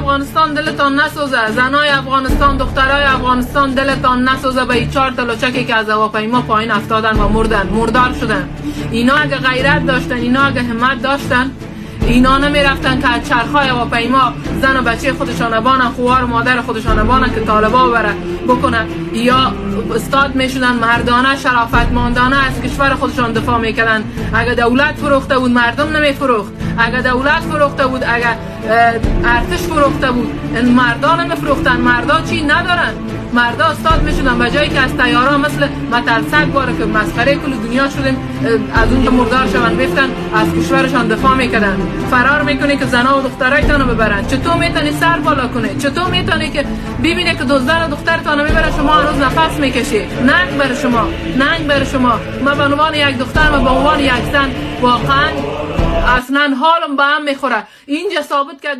افغانستان دلتان نسوزه، زنای افغانستان، دخترای افغانستان دلتان نسوزه به این 4 تا لوچکی که از هواپیما پایین افتادن و مردار شدن. اینا اگه غیرت داشتن، اینا اگه همت داشتن، اینا نمی رفتن که از چرخای هواپیما زن و بچه خودشان بانن، خوار و مادر خودشان بانن که طالبا بره بکنن، یا استاد میشدن مردانه شرافتمندانه از کشور خودشان دفاع میکردن. اگه دولت فروخته بود مردم نمی فروخت، اگه دولت فروخته بود، اگه ارتش فروخته بود مردان نمی فروختن. مردا چی ندارن؟ مردا استاد میشدن به جایی که از طیاره مثل مترسک باره که مسخره کل دنیا شدیم از اون مردار شون بیفتن از کشورشان دفاع میکردن. فرار میکنه که زنا و دخترایتان رو ببرن. چطور میتونی سر بالا کنی؟ چطور میتونی که ببینی که دزدان و دخترتان رو میبره شما هر روز نفس میکشی؟ ننگ بر شما، ننگ بر شما. من به عنوان یک دختر و به عنوان یک زن واقعا اصلا حالم به هم میخوره. اینجا ثابت کرد